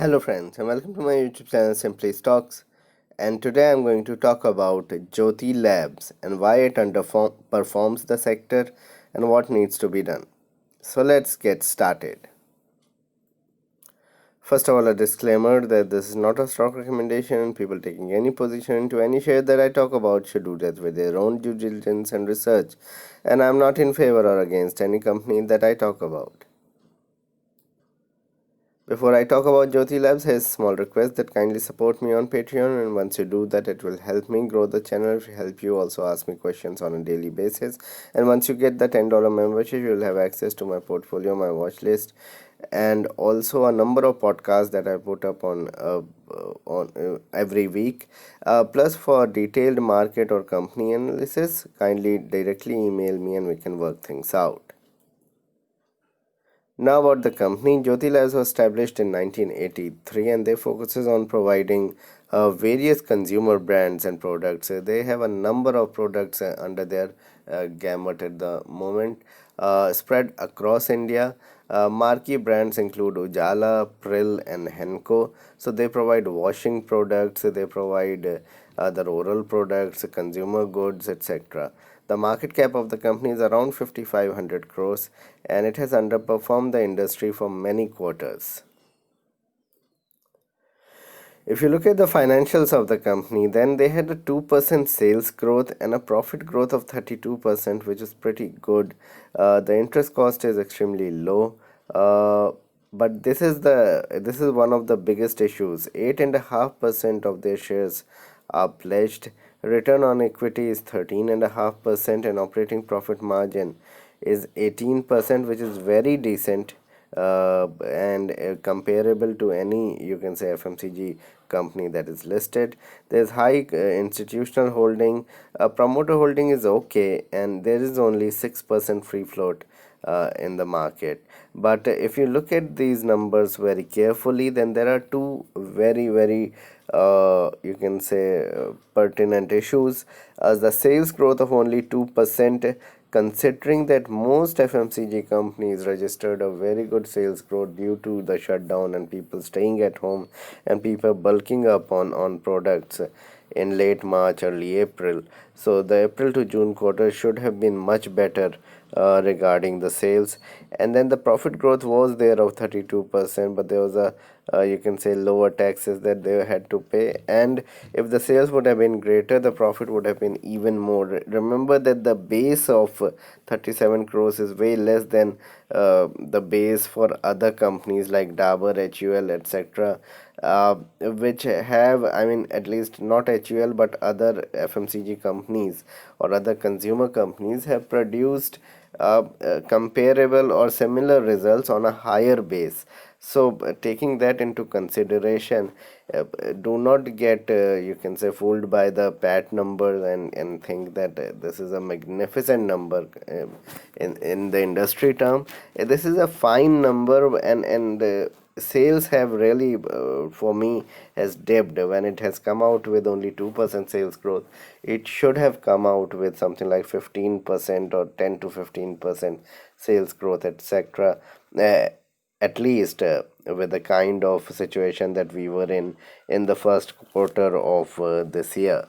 Hello, friends, and welcome to my YouTube channel Simply Stocks. And today I'm going to talk about Jyoti Labs and why it underperforms the sector and what needs to be done. So, let's get started. First of all, a disclaimer that this is not a stock recommendation, and people taking any position into any share that I talk about should do that with their own due diligence and research. And I'm not in favor or against any company that I talk about. Before I talk about Jyoti Labs, here's a small request that kindly support me on Patreon, and once you do that, it will help me grow the channel. It will help you also ask me questions on a daily basis. And once you get the $10 membership, you will have access to my portfolio, my watch list, and also a number of podcasts that I put up on every week. Plus, for detailed market or company analysis, kindly directly email me and we can work things out. Now about the company, Jyoti Labs was established in 1983 and they focuses on providing various consumer brands and products. They have a number of products under their gamut at the moment, spread across India. Marquee brands include Ujala, Prill, and Henko. So they provide washing products, they provide other oral products, consumer goods, etc. The market cap of the company is around 5,500 crores and it has underperformed the industry for many quarters. If you look at the financials of the company, then they had a 2% sales growth and a profit growth of 32%, which is pretty good. The interest cost is extremely low. But this is one of the biggest issues. 8.5% of their shares are pledged. Return on equity is 13.5% and operating profit margin is 18%, which is very decent and comparable to any, you can say, FMCG company that is listed. There's high institutional holding. Promoter holding is okay, and there is only 6% free float in the market. But if you look at these numbers very carefully, then there are two very you can say pertinent issues. As the sales growth of only 2%, considering that most FMCG companies registered a very good sales growth due to the shutdown and people staying at home and people bulking up on products in late March, early April. So the April to June quarter should have been much better regarding the sales. And then the profit growth was there of 32%, but there was a you can say lower taxes that they had to pay. And if the sales would have been greater, the profit would have been even more. Remember that the base of 37 crores is way less than the base for other companies like Dabur, HUL, etc. Which have, I mean, at least not HUL, but other FMCG companies or other consumer companies have produced comparable or similar results on a higher base. So taking that into consideration, do not get you can say fooled by the pat numbers and think that this is a magnificent number in the industry term. This is a fine number, and sales have really for me has dipped when it has come out with only 2% sales growth. It should have come out with something like 15% or 10 to 15% sales growth, etc. At least with the kind of situation that we were in the first quarter of this year.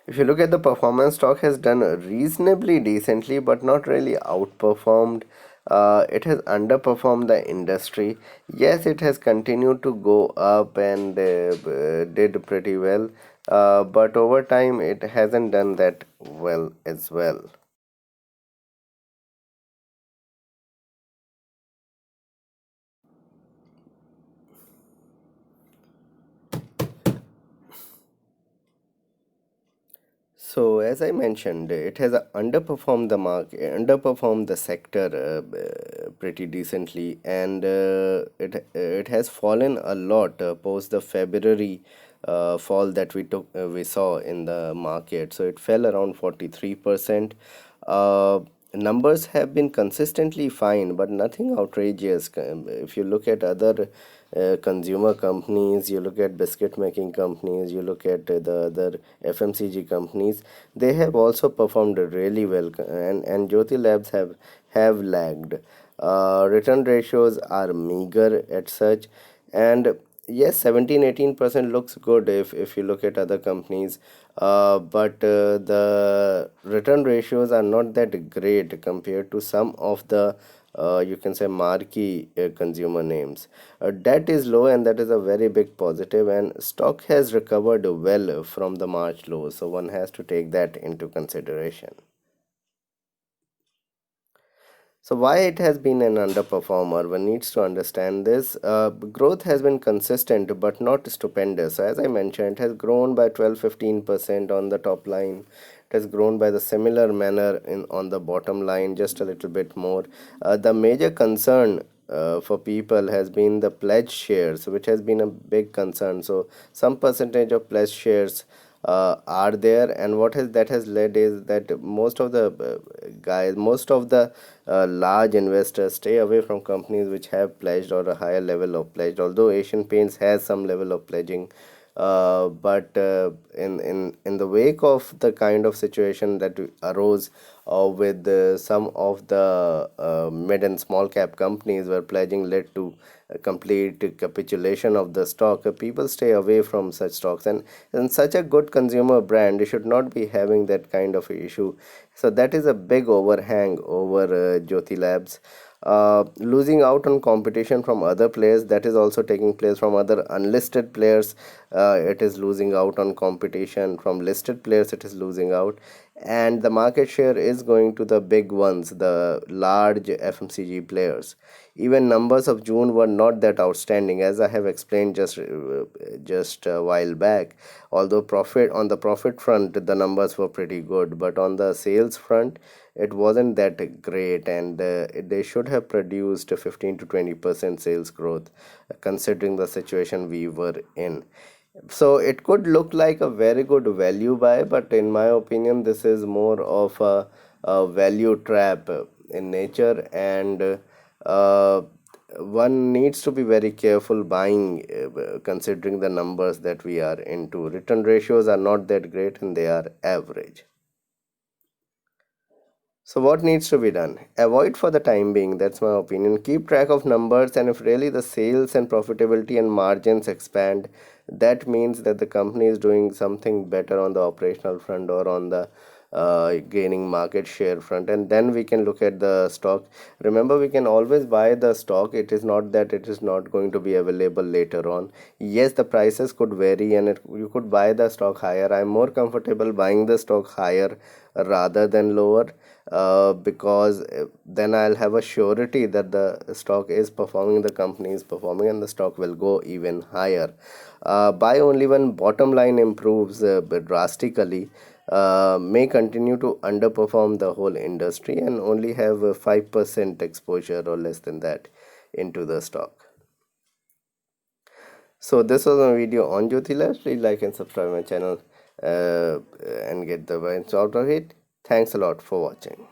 If you look at the performance, stock has done reasonably decently, but not really outperformed. It has underperformed the industry. Yes, it has continued to go up and did pretty well, but over time it hasn't done that well as well. So, as I mentioned, it has underperformed the market, underperformed the sector pretty decently, and it has fallen a lot post the February fall that we saw in the market. So it fell around 43%. Numbers have been consistently fine, but nothing outrageous. If you look at other consumer companies, you look at biscuit making companies, you look at the other FMCG companies, they have also performed really well, and Jyoti Labs have lagged. Return ratios are meager at such, and yes, 17-18% looks good if you look at other companies, but the return ratios are not that great compared to some of the you can say marquee consumer names. Debt is low, and that is a very big positive, and stock has recovered well from the March low, so one has to take that into consideration. So why it has been an underperformer? One needs to understand this. Growth has been consistent but not stupendous. So as I mentioned, it has grown by 12-15% on the top line. It has grown by the similar manner in on the bottom line, just a little bit more. The major concern for people has been the pledge shares, which has been a big concern. So some percentage of pledge shares are there, and what has that has led is that most of the large investors stay away from companies which have pledged or a higher level of pledged, although Asian Paints has some level of pledging. But in the wake of the kind of situation that arose with some of the mid and small cap companies where pledging led to a complete capitulation of the stock, people stay away from such stocks, and such a good consumer brand should not be having that kind of issue. So that is a big overhang over Jyoti Labs. Losing out on competition from other players, that is also taking place from other unlisted players. It is losing out on competition from listed players, it is losing out, and the market share is going to the big ones, the large FMCG players. Even numbers of June were not that outstanding, as I have explained just a while back. Although profit on the profit front, the numbers were pretty good, but on the sales front, it wasn't that great, and they should have produced a 15 to 20% sales growth, considering the situation we were in. So it could look like a very good value buy, but in my opinion, this is more of a value trap in nature, and uh, one needs to be very careful buying, considering the numbers that we are into. Return ratios are not that great, and they are average. So what needs to be done? Avoid for the time being, that's my opinion. Keep track of numbers, and if really the sales and profitability and margins expand, that means that the company is doing something better on the operational front or on the gaining market share front, and then we can look at the stock. Remember, we can always buy the stock. It is not that it is not going to be available later on. Yes, the prices could vary, and you could buy the stock higher. I'm more comfortable buying the stock higher rather than lower, because then I'll have a surety that the stock is performing, the company is performing, and the stock will go even higher. Buy only when bottom line improves drastically. May continue to underperform the whole industry and only have a 5% exposure or less than that into the stock. So this was a video on Jyoti Labs. Please like and subscribe my channel and get the vibes out of it. Thanks a lot for watching.